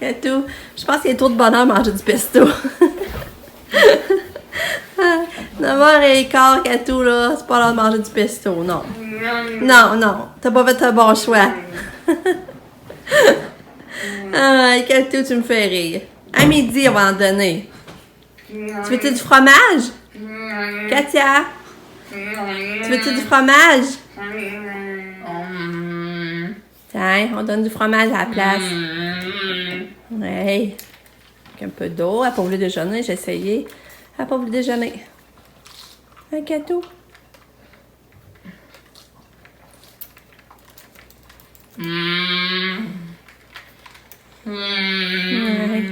Catou, je pense qu'il y a trop de bonheur à manger du pesto. 9h15, Catou, là, c'est pas l'heure de manger du pesto, non. Non, non, t'as pas fait un bon choix. Ah, Catou, tu me fais rire. À midi, on va en donner. Tu veux-tu du fromage? Katia? Tu veux-tu du fromage? Tiens, on donne du fromage à la place. Ouais. Avec un peu d'eau. Elle n'a pas voulu déjeuner, j'ai essayé. Elle n'a pas voulu déjeuner. Un gâteau. Ouais.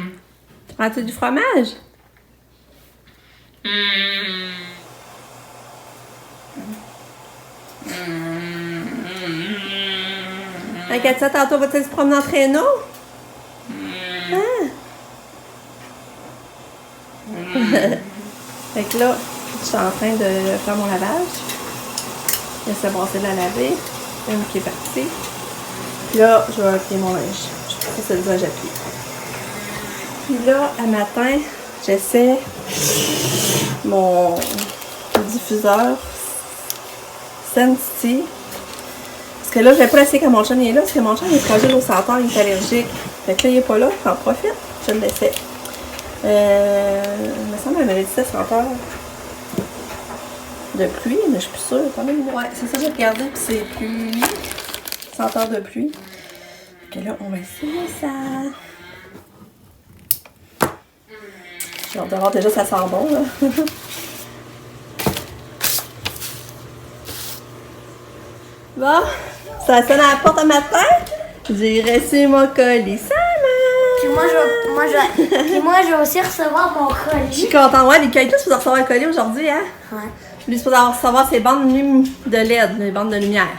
Tu prends-tu du fromage? Hein, Katia, tantôt, vas-tu se promener en traîneau? Hein? Fait que là, je suis en train de faire mon lavage. Laisse brasser de la laver. Une qui est partie. Puis là, je vais plier mon linge. Ça, c'est le linge à plier. Puis là, à matin, j'essaie mon diffuseur Sensity. Parce que là, je vais pas essayer quand mon chien est là, parce que mon chien est fragile au senteur, il est allergique. Fait que là, il est pas là, j'en profite, je le laissais. Il me semble qu'elle m'avait dit ça senteur de pluie, mais je suis plus sûre. Quand même. Ouais, c'est ça, j'ai regardé, puis c'est pluie. Senteur de pluie. Fait que là, on va essayer ça. J'ai hâte de voir, déjà, ça sent bon, là. Bon, ça sonne à la porte un matin. J'ai reçu mon colis. Puis moi, je vais aussi recevoir mon colis. Je suis contente. Ouais, les cailloux, tu vas recevoir un colis aujourd'hui, hein? Ouais. Lui, tu vas recevoir ses bandes de LED, les bandes de lumière.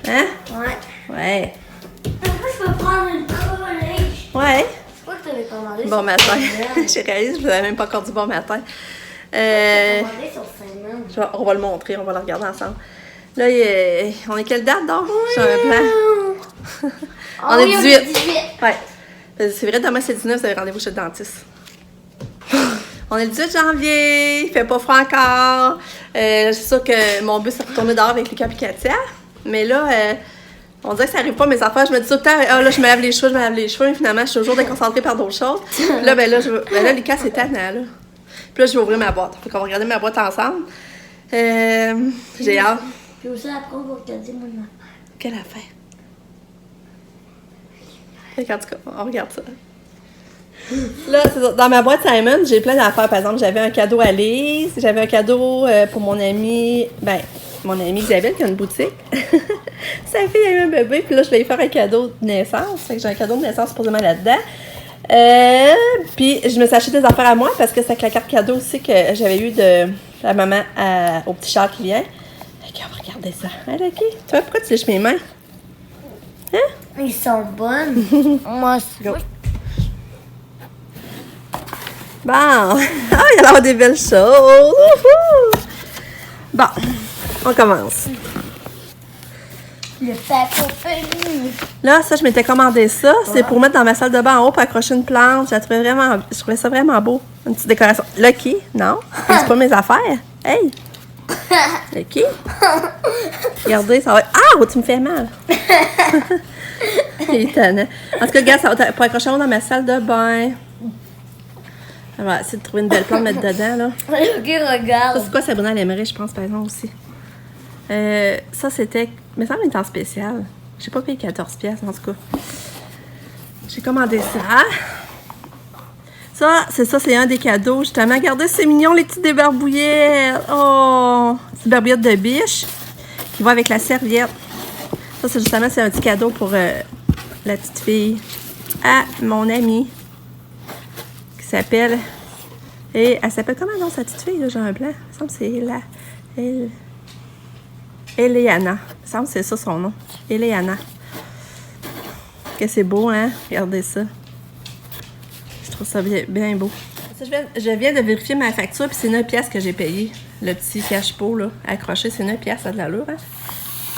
Hein? Ouais. Ouais. Moi, je peux prendre une collège. Ouais. C'est quoi que tu avais commandé? Bon matin. J'ai réalisé, je vous avais même pas encore dit bon matin. Commandé sur Simon. On va le montrer, on va le regarder ensemble. Là, on est quelle date donc? J'ai un plan. On est 18. Ouais. C'est vrai, demain c'est 19, vous avez rendez-vous chez le dentiste. On est le 18 janvier, il fait pas froid encore. C'est sûr que mon bus est retourné dehors avec Lucas et Katia. Mais là, on dirait que ça arrive pas mes affaires. Je me dis tout le temps, là, je me lave les cheveux, Mais finalement, je suis toujours déconcentrée par d'autres choses. Puis là, là, Lucas, c'est tannant, là. Puis là, je vais ouvrir ma boîte. Fait qu'on va regarder ma boîte ensemble. J'ai hâte. Puis aussi, après, on va regarder mon affaire. Quelle affaire? Fait qu'en tout cas, on regarde ça. Là, dans ma boîte Simon, j'ai plein d'affaires. Par exemple, j'avais un cadeau à Lise, j'avais un cadeau pour mon amie, mon amie Isabelle qui a une boutique. Sa fille a eu un bébé, puis là, je vais lui faire un cadeau de naissance. Fait que j'ai un cadeau de naissance supposément là-dedans. Puis je me suis acheté des affaires à moi parce que c'est avec la carte cadeau aussi que j'avais eu de la maman au petit Charles qui vient. Fait qu'on va regarder ça. Allez, ok. Tu vois pourquoi tu lèches mes mains? Hein? Ils sont bonnes. Moi, c'est... Bon, il y a des belles choses. Wouhou! Bon, on commence. Le papier. Là, ça, je m'étais commandé ça. C'est pour mettre dans ma salle de bain en haut pour accrocher une plante. Je trouvais ça vraiment beau. Une petite décoration. Lucky, non? C'est pas mes affaires. Hey! Lucky? Regardez, ça va être... Ah! Tu me fais mal. Il est étonnant. En tout cas, regarde, ça va être pour accrocher en haut dans ma salle de bain. On va essayer de trouver une belle plante à mettre dedans, là. Ok, regarde. Ça, c'est quoi, Sabrina, elle aimerait, je pense, par exemple, aussi. Ça, c'était... Mais ça me semble en spécial. J'ai pas payé 14 piastres, en tout cas. J'ai commandé ça. Ça, c'est un des cadeaux, justement. Regardez, c'est mignon, les petites débarbouillettes. Oh! Petites barbouillettes de biche qui vont avec la serviette. Ça, c'est justement, c'est un petit cadeau pour la petite fille à mon amie qui s'appelle... Et elle s'appelle comment, non, sa petite fille, là, j'ai un blanc? Il me semble que c'est Eleana. Il me semble que c'est ça son nom. Eleana. Que c'est beau, hein? Regardez ça. Je trouve ça bien, bien beau. Ça, je viens de vérifier ma facture, puis c'est 9 piastres que j'ai payé. Le petit cache-pot, là, accroché, c'est 9 piastres, ça a de l'allure, hein?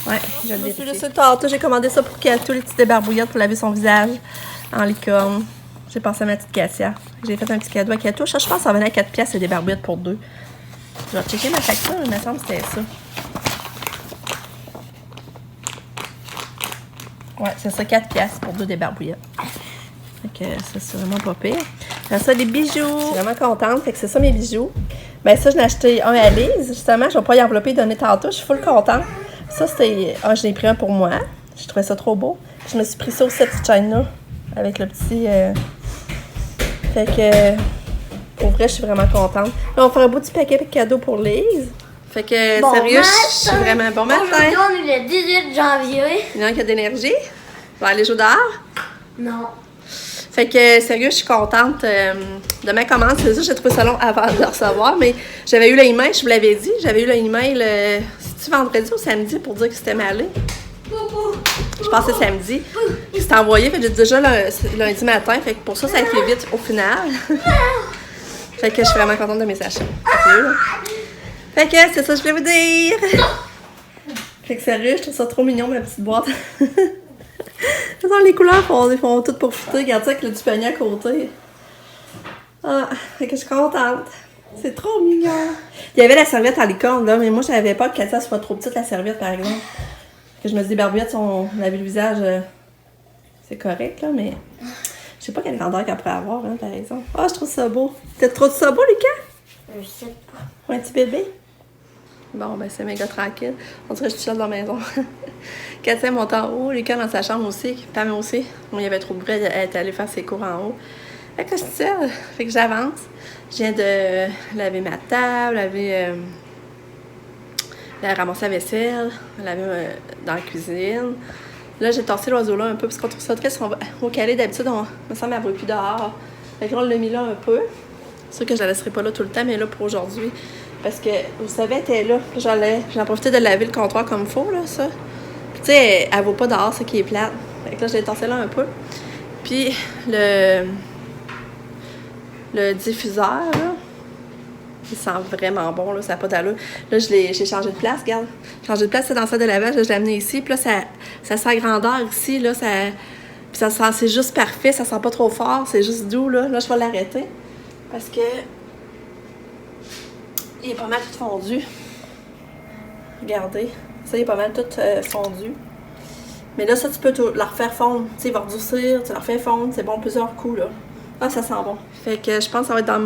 Ouais, je le vérifie. J'ai commandé ça pour Katou, les petites débarbouillettes pour laver son visage. en licorne. J'ai pensé à ma petite Cassia. J'ai fait un petit cadeau à Kato. Je pense que ça venait à 4 piastres et des barbouillettes pour 2. Je vais checker ma facture, il me semble que c'était ça. Ouais, c'est ça, 4 piastres pour 2 des barbouillettes. Fait que ça, c'est vraiment pas pire. Après ça, des bijoux. Je suis vraiment contente. Fait que c'est ça mes bijoux. Ben ça, je l'ai acheté un à Lise. Justement, je vais pas y envelopper et donner tantôt. Je suis full contente. Ça, c'était... Ah, je l'ai pris un pour moi. Je trouvais ça trop beau. Je me suis pris ça aussi, cette petite chaîne-là. Avec le petit... Fait que... Pour vrai, je suis vraiment contente. Là, on va faire un beau petit paquet de cadeaux pour Lise. Fait que, Bon sérieux, matin. je suis vraiment... Bon matin! Aujourd'hui, on est le 18 janvier. Il y en a qui a de l'énergie. On va aller jouer dehors. Non. Fait que, sérieux, je suis contente de ma commande. C'est ça, j'ai trouvé ça long avant de le recevoir, mais j'avais eu l'email, je vous l'avais dit, j'avais eu l'email, c'est-tu vendredi ou samedi pour dire que c'était malé? Je pensais samedi. C'était envoyé, fait que j'ai déjà lundi matin, fait que pour ça, ça a été vite au final. Fait que je suis vraiment contente de mes achats. Fait que, c'est ça que je voulais vous dire. Fait que, sérieux, je trouve ça trop mignon, ma petite boîte. Les couleurs font toutes profiter. Regarde ça avec le petit panier à côté. Ah, fait que je suis contente. C'est trop mignon. Il y avait la serviette en licorne, là, mais moi, je savais pas que ça soit trop petite, la serviette, par exemple. Que je me dis, les barbouillettes, on avait le visage, c'est correct, là, mais je sais pas quelle grandeur qu'elle pourrait avoir, hein, par exemple. Ah, je trouve ça beau. T'as trop de ça beau, Lucas? Je sais pas. Pour un petit bébé? Bon, ben, c'est méga tranquille. On dirait que je suis seule dans la maison. Katia monte en haut, Lucas dans sa chambre aussi, Pam aussi. Moi, il y avait trop de bruit, elle est allée faire ses cours en haut. Fait que je suis seule. Fait que j'avance. Je viens de laver ma table, ramasser la vaisselle, laver dans la cuisine. Là, j'ai tassé l'oiseau là un peu parce qu'on trouve ça triste. Au Calais, d'habitude, me semble qu'elle ne plus dehors. Fait qu'on l'a mis là un peu. C'est sûr que je la laisserai pas là tout le temps, mais là pour aujourd'hui. Parce que, vous savez, elle était là. J'en profité de laver le comptoir comme il faut, là, ça. Puis, tu sais, elle vaut pas dehors, ça qui est plate. Fait que là, je l'ai tassé là un peu. Puis, le diffuseur, là, il sent vraiment bon, là, ça n'a pas d'allure. Là, j'ai changé de place, regarde. J'ai changé de place, c'est dans la salle de lavage, là, je l'ai amené ici. Puis là, ça sent grandeur ici, là, puis ça sent, c'est juste parfait, ça sent pas trop fort, c'est juste doux, là. Là, je vais l'arrêter. Parce que il est pas mal tout fondu. Regardez. Ça, il est pas mal tout fondu. Mais là, ça, tu peux la refaire fondre. Tu sais, il va redoucir, tu la refais fondre. C'est bon plusieurs coups, là. Ah, ça sent bon. Fait que je pense que ça va être dans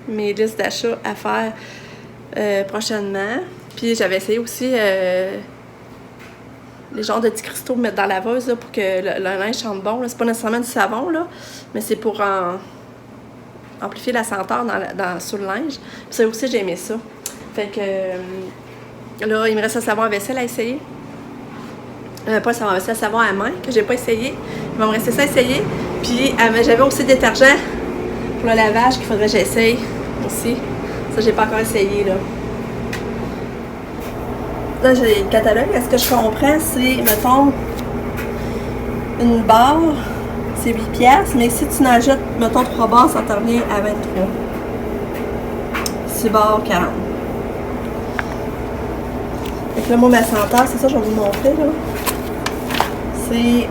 mes listes d'achats à faire prochainement. Puis j'avais essayé aussi les genres de petits cristaux de mettre dans la laveuse là, pour que le linge sente bon. C'est pas nécessairement du savon, là, mais c'est pour amplifier la senteur sur le linge. Puis ça aussi, j'ai aimé ça. Fait que là, il me reste un savon à vaisselle à essayer. Pas le savon à vaisselle, le savon à main que j'ai pas essayé. Il va me rester ça à essayer. Puis j'avais aussi des détergents pour le lavage qu'il faudrait que j'essaye aussi. Ça, j'ai pas encore essayé, là. Là, j'ai le catalogue. Est-ce que je comprends? C'est, mettons, une barre, c'est 8 piastres, mais si tu n'ajoutes, mettons, 3 barres, ça te revient à 23. 6 barres, 40. Fait que là, moi, ma senteur, c'est ça, je vais vous montrer, là. C'est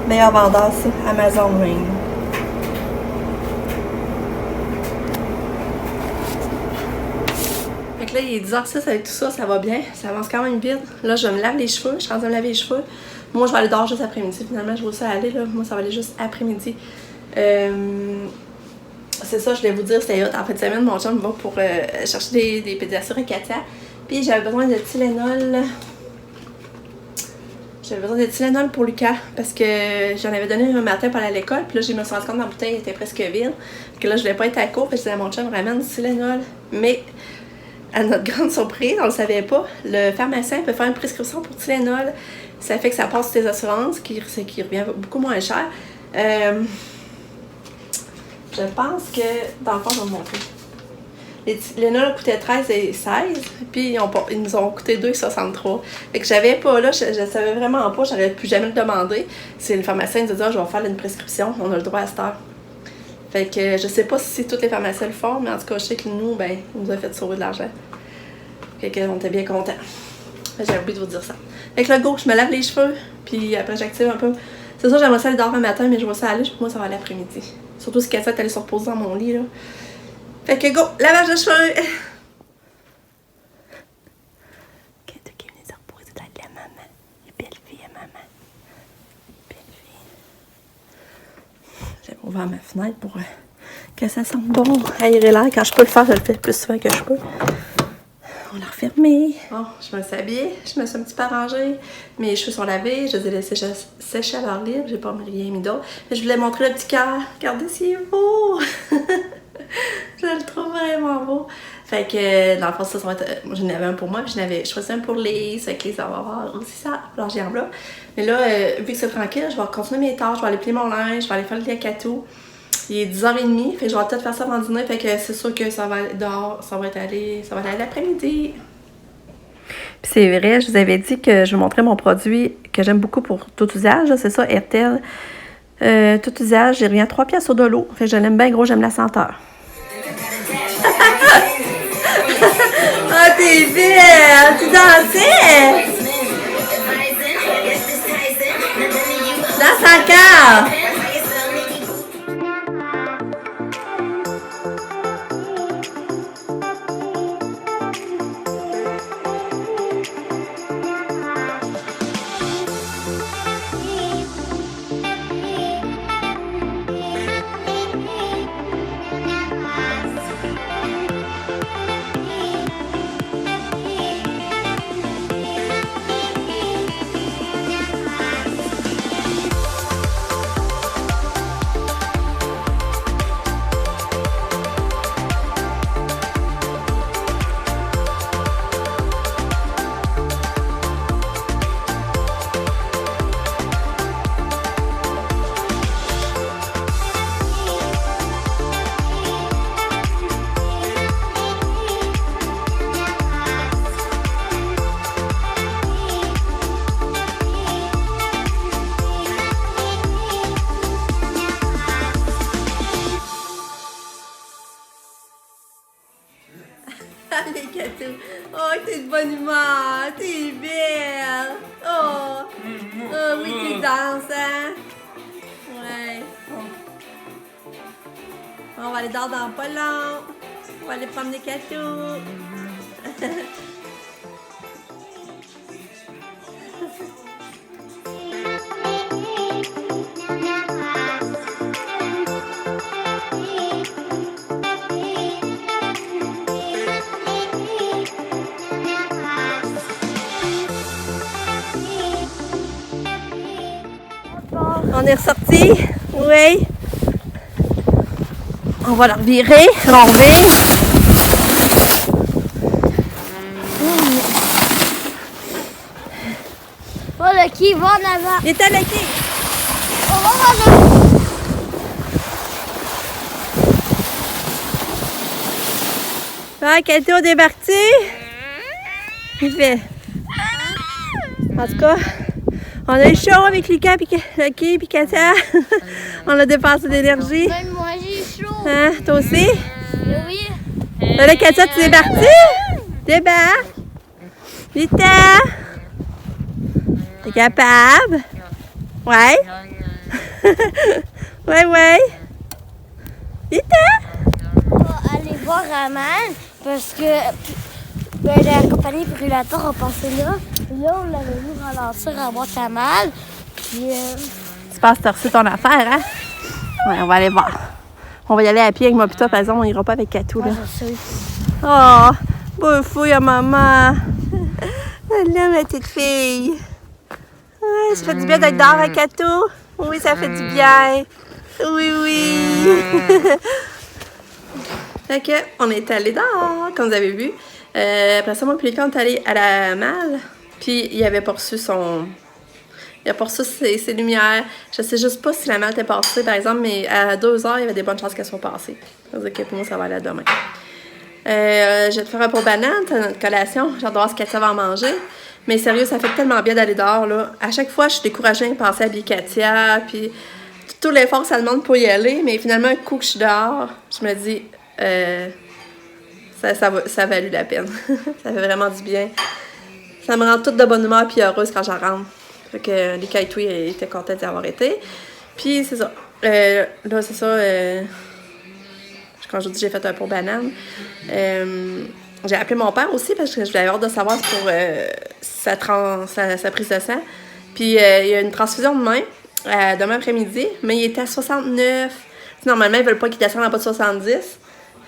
meilleur vendeur, ça, Amazon Ring. Fait que là, il est 10h06 avec tout ça, ça va bien, ça avance quand même vite. Là, je me lave les cheveux, je suis en train de me laver les cheveux. Moi, je vais aller dehors juste après-midi, finalement, je vois ça aller, là. Moi, ça va aller juste après-midi. C'est ça, je voulais vous dire, c'était hot. En fin de semaine, mon chum va pour chercher des pédiatures à Katia. Puis j'avais besoin de Tylenol. J'avais besoin de Tylenol pour Lucas parce que j'en avais donné un matin pour aller à l'école. Puis là, je me suis rendu compte que ma bouteille était presque vide. Que là, je voulais pas être à court. Puis je disais à mon chum, ramène du Tylenol. Mais à notre grande surprise, on le savait pas, le pharmacien peut faire une prescription pour Tylenol. Ça fait que ça passe sur tes assurances, qui revient beaucoup moins cher. Je pense que, dans le fond, je vais vous montrer. Les Tylenol coûtaient 13 et 16, puis ils nous ont coûté 2,63. Fait que j'avais pas là, je savais vraiment pas, j'aurais pu jamais le demander. C'est le pharmacien qui nous a dit, je vais faire une prescription, on a le droit à cette heure. Fait que je sais pas si tous les pharmaciens le font, mais en tout cas, je sais que nous, ben, il nous a fait sauver de l'argent. Fait qu'on était bien contents. J'ai oublié de vous dire ça. Fait que là, go, je me lave les cheveux, puis après, j'active un peu C'est ça, j'aimerais ça aller dormir un matin, mais je vois ça aller, pour moi, ça va aller l'après-midi. Surtout si Cassette allait se reposer dans mon lit, là. Fait que go, lavage de cheveux! Qu'est-ce qui est venue se reposer dans la maman? Les belles filles à maman. Belle fille. J'avais ouvert ma fenêtre pour que ça sente bon, aérer l'air. Quand je peux le faire, je le fais plus souvent que je peux. On l'a refermé. Bon, je me suis habillée, je me suis un petit peu arrangée. Mes cheveux sont lavés, je les ai laissés sécher à l'air libre. J'ai pas rien mis d'autre. Je voulais montrer le petit cœur. Regardez s'il est beau! Je le trouve vraiment beau. Fait que, dans le fond, ça va être... J'en avais un pour moi, puis j'en avais choisi un pour Lise. Fait que Lise, ça va avoir aussi ça, l'orgie en blanc. Mais là, vu que c'est tranquille, je vais continuer mes tâches. Je vais aller plier mon linge, je vais aller faire le lit à Catou. Il est 10h30, fait que je vais peut-être faire ça avant le dîner. Fait que c'est sûr que ça va aller dehors, ça va aller l'après-midi. Puis c'est vrai, je vous avais dit que je vous montrais mon produit que j'aime beaucoup pour tout usage. C'est ça, Airtel. Tout usage, j'ai rien à 3 piastres de l'eau. Fait que je l'aime bien gros, j'aime la senteur. Ah, t'es belle! Tu dansais! Danse encore! Allez, Catou. Oh, t'es de bonne humeur. T'es belle. Oh. Oh, oui, tu danses, hein? Ouais. On va aller dehors dans pas long. On va aller promener Catou. On est ressorti, oui. On va la revirer, l'enlever. Oh, le qui va en avant. Il est à la quai. On va en avant. Ah, Catou, on est parti. Il fait. En tout cas, on a eu chaud avec Lucas et Kata. On a dépensé d'énergie. Même moi, j'ai chaud. Hein, toi aussi? Oui. Là, Kata, tu es parti? Débarque. Vita. T'es capable? Ouais. ouais. Vita. On va aller voir Aman parce que la compagnie Brûlator a passé là. Là, on l'avait vu ralentir à boîte à mal. Puis, Tu penses que tu as reçu ton affaire, hein? Ouais, on va aller voir. On va y aller à pied avec moi, puis toi, par exemple, on ira pas avec Catou, là. je sais. Oh, beau fouille à maman. Là, ma petite fille. Ouais, ça fait du bien d'être dehors avec Catou. Oui, ça fait du bien. Oui. Fait que, on est allé dehors, comme vous avez vu. Après ça, moi, puis quand on est allé à la malle, puis il avait pas reçu son... Il a pas reçu ses lumières. Je sais juste pas si la malle était passée, par exemple, mais à 2h, il y avait des bonnes chances qu'elle soit passée. Ça veut dire que pour moi, ça va aller à demain. Je vais te faire un pot banane, c'est notre collation. J'ai hâte de voir ce Katia va en manger. Mais sérieux, ça fait tellement bien d'aller dehors, là. À chaque fois, je suis découragée de penser à habiller Katia, puis tout l'effort que ça demande pour y aller. Mais finalement, un coup que je suis dehors, je me dis, ça a valu la peine. Ça fait vraiment du bien. Ça me rend toute de bonne humeur puis heureuse quand j'en rentre. Fait que les Kaitoui étaient contents d'y avoir été. Puis c'est ça. Là, c'est ça. Quand je dis j'ai fait un pot banane, j'ai appelé mon père aussi parce que je voulais avoir de savoir pour sa prise de sang. Puis il y a une transfusion demain après-midi, mais il était à 69. Normalement, ils veulent pas qu'il descende en bas de 70.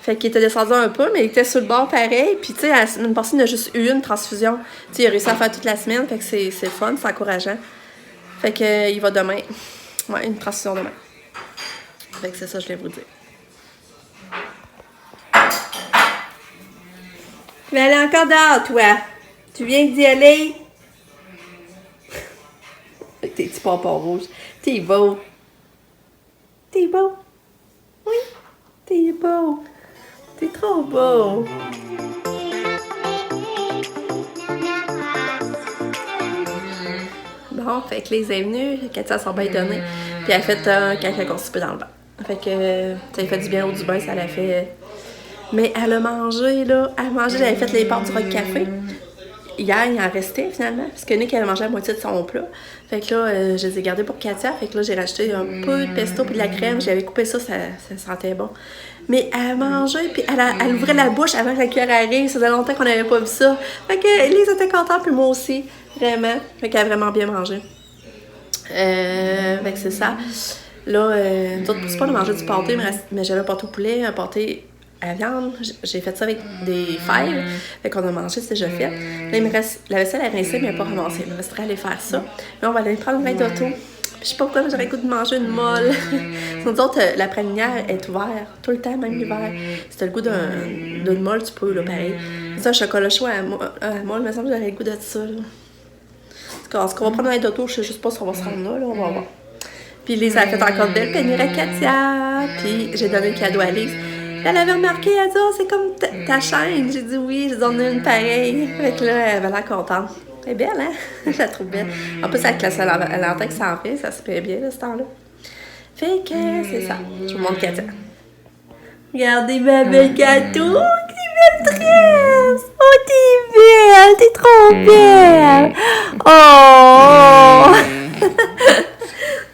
Fait qu'il était descendu un peu, mais il était sur le bord pareil. Puis, tu sais, la semaine passée, il a juste eu une transfusion. Tu sais, il a réussi à faire toute la semaine. Fait que c'est fun, c'est encourageant. Fait que il va demain. Ouais, une transfusion demain. Fait que c'est ça, je voulais vous dire. Tu vas aller encore dehors, toi. Tu viens d'y aller? Avec tes petits pompons rouges. T'es beau. T'es beau. Oui, t'es beau. T'es trop beau. Bon, fait que les est venue, Katia s'en bien donnée. Puis elle a fait caca constipé dans le bain. Fait que ça lui fait du bien au du bain, ça l'a fait. Mais elle a mangé, là. Elle a mangé, j'avais fait les pâtes du Rock Café. Hier, il en restait finalement, parce que Nick, elle a mangé la moitié de son plat. Fait que là, je les ai gardés pour Katia. Fait que là, j'ai racheté un peu de pesto puis de la crème. J'avais coupé ça, ça sentait bon. Mais elle a mangé, puis elle ouvrait la bouche avant que la cuillère arrive. Ça faisait longtemps qu'on n'avait pas vu ça. Fait que Elise était contente, puis moi aussi. Vraiment. Fait qu'elle a vraiment bien mangé. Fait que c'est ça. Là, nous autres, c'est pas de manger du pâté, mais j'avais un pâté au poulet, un pâté à viande. J'ai fait ça avec des fèves. Fait qu'on a mangé, c'est déjà fait. Là, il me reste la vaisselle à rincer, mais elle n'est pas ramassée. Il me resterait à aller faire ça. Là, on va aller prendre une veille d'auto. Je sais pas pourquoi, mais j'aurais le goût de manger une molle. Nous autres, la pralinière est ouverte tout le temps, même l'hiver. Si t'as le goût d'une molle, tu peux, là, pareil. C'est un chocolat chaud à molle, il me semble que j'aurais le goût de ça, là. En tout cas, on va prendre une veille d'auto, je sais juste pas si on va se rendre là, on va voir. Puis Lise a fait encore de belles peignures à Katia. Puis j'ai donné le cadeau à Lise. Elle avait remarqué, elle dit, oh, c'est comme ta chaîne. J'ai dit oui, j'ai donné une pareille. Fait que là, elle avait l'air contente. Elle est belle, hein? Je la trouve belle. En plus, avec la salle à l'antenne qui s'en fait, ça se fait bien, là, ce temps-là. Fait que c'est ça. Je vous montre Katia. Regardez ma belle gâteau. Quelle belle tresse. Oh, t'es belle. T'es trop belle. Oh.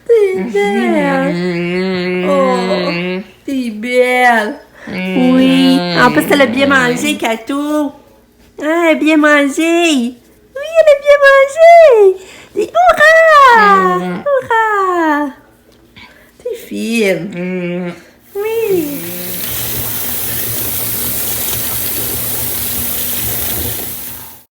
T'es belle. Oh. T'es belle. Oui. En plus, elle a bien mangé, Katou. Ah, elle a bien mangé. Oui, elle a bien mangé. T'es hurrah. Hurrah. T'es fine. Oui.